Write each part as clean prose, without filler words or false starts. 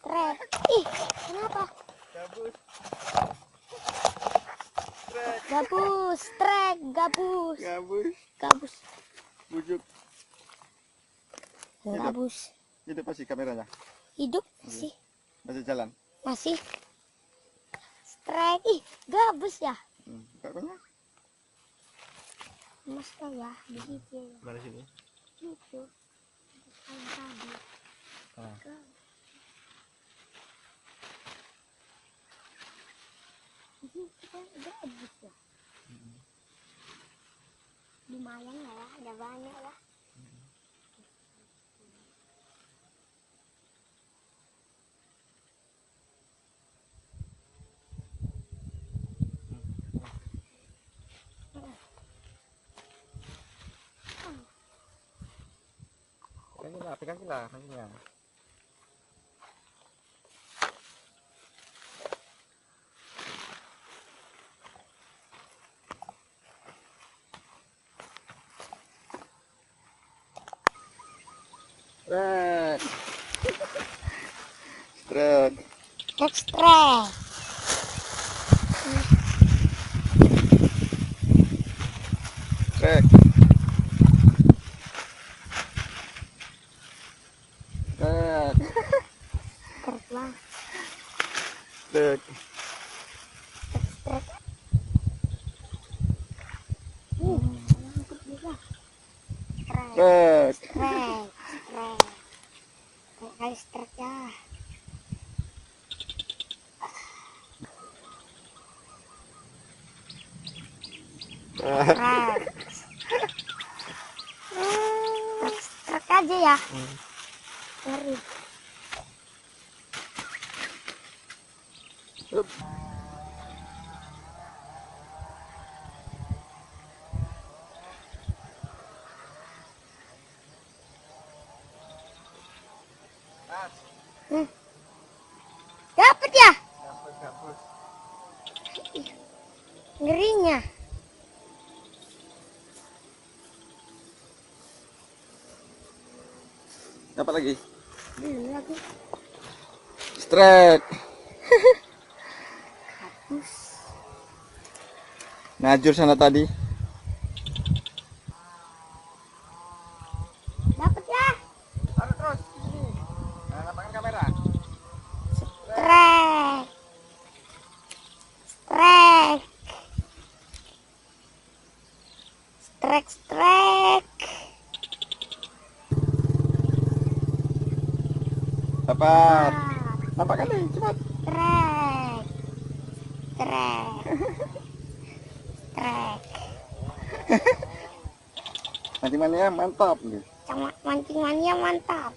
Trek. Ih, kenapa? Gabus. Gabus, trek, gabus. Gabus. Gabus. Bujuk. Gabus. Hidup masih kameranya? Hidup sih. Masih jalan? Masih. Trek. Ih, gabus ya. Kakaknya? Mas ya, di situ. Mana sini? Itu. Yang tadi. Ah. Di situ kan gabus ya. Lumayan lah ya, ada banyak lah. Pegang lah kakinya. Trek. Trek. Ekstrek. Trek. Trek. Trek lah. Trek. Ekstrek. Mantap juga. Trek. Trek. Trek. Trek. Kayak strek ya. Trek. Trek aja ya. Ngeri. Hup. Dapet ya? Dapat gabus. Ngerinya. Dapat lagi. Belum lagi. Trek. Gabus. Ngajur sana tadi. Dapet ya? Taruh terus sini. Nah, nampakkan kamera. Trek. Trek. Trek, trek. Dapat. Nampakkan deh, cepat. Trek. Trek. Trek. Mancing-mancingnya mantap nih. Mancing mania mantap.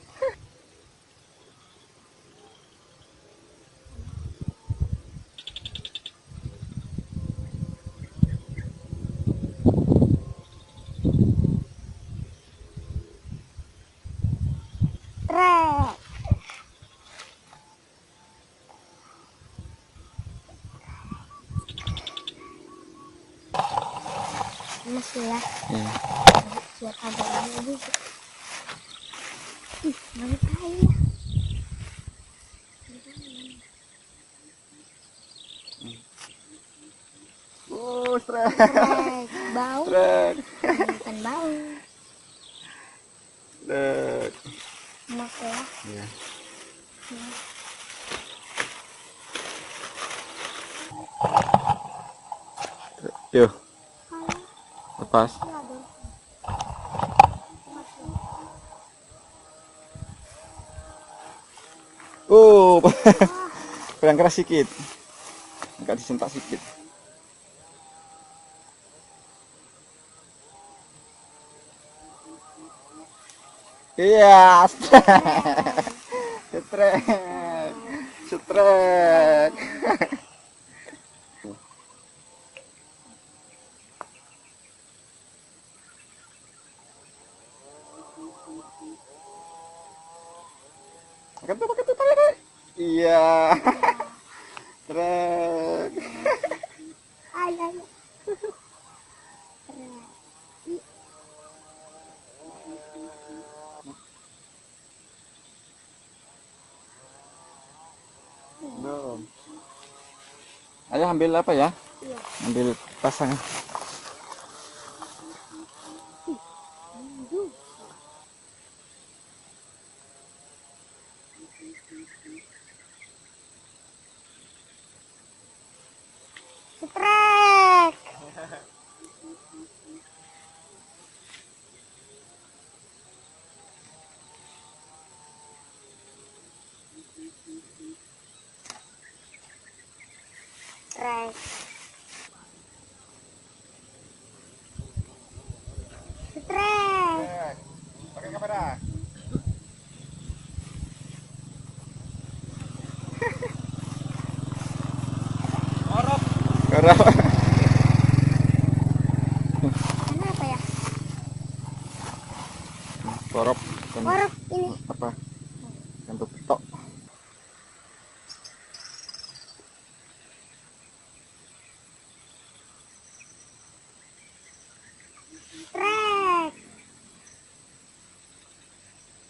Trek. Masih ya. Iya. Biar agak banyak juga. Ih, banyak kali ya. Trek. Trek. Bau. Trek. Bukan bau. Trek. Emas ya. Iya. Yuk, lepas. Oh, kurang keras sedikit. Agak disentak sedikit. Iya, setrek. Setrek. Pakai tuh, tarik. Iya. Trek. Ay, ay. Belum. Ayo ambil apa ya? Iya. Ambil pasang. Setrek. Setrek. Setrek. Pakai kamera. Orok. Orok. Mana apa ya? Orok. Orok ini. Apa? Untuk tok. Setrek.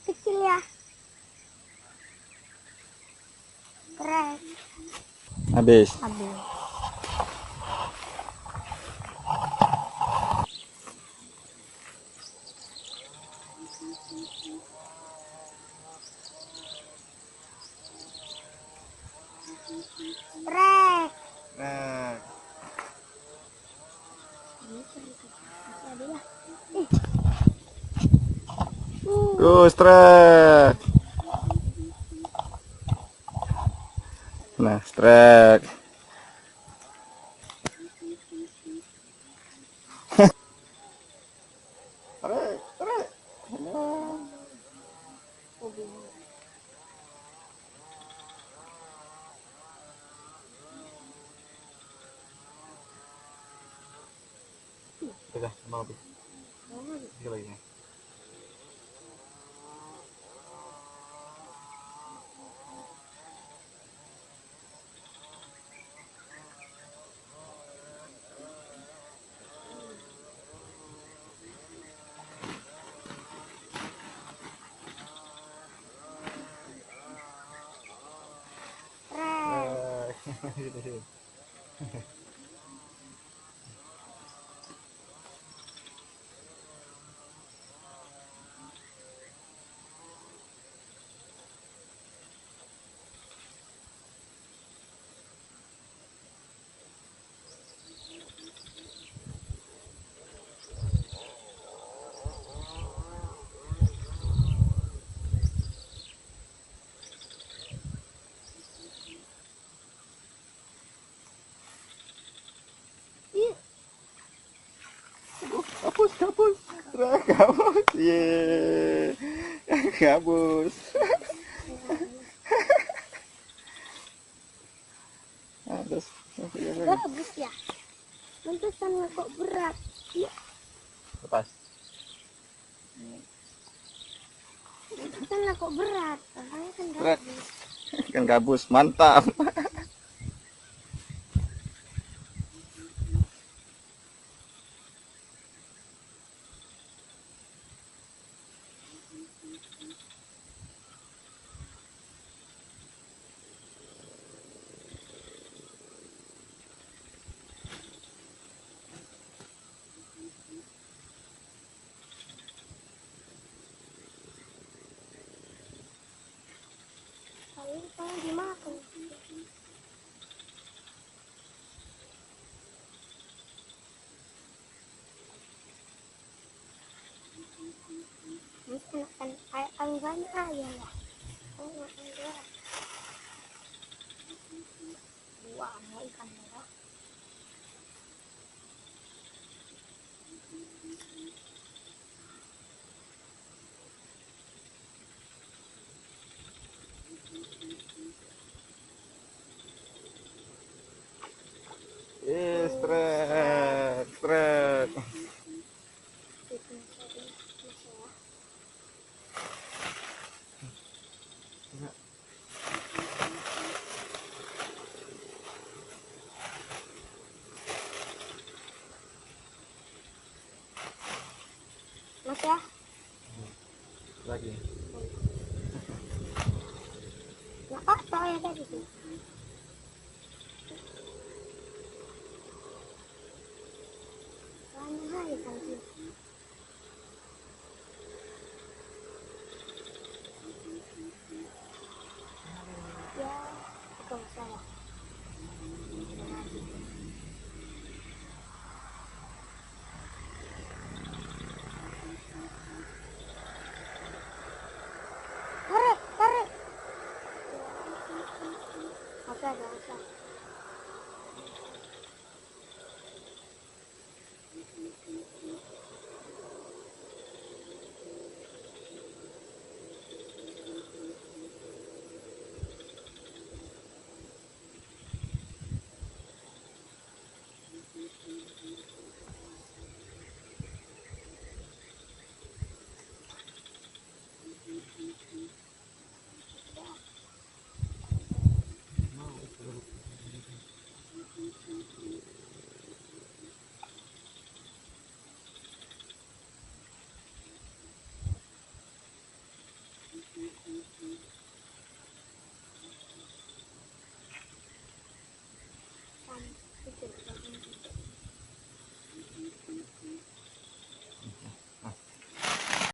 Kecil ya. Setrek. Habis. Habis. Setrek. Nah. Ada ya. Strek. Nah, strek. Tarik, tarik. Sudah, mau habis. Sekali lagi. Setrek. Hapus, hapus. Strek, hapus. Yeay. Hapus. Atas. Bagus ya. Mantesan kok berat. Iya. Lepas. Mantesan kok berat. Makanya kan Strek. bagus. Kan gabus, mantap. Kalau dimakan. Makan ayam banyak ayam ya. Oh, makan berat. Dua mau ikan merah. Mas ya. Lagi. Nah, kok soalnya tadi tuh. Soalnya hari kan sih.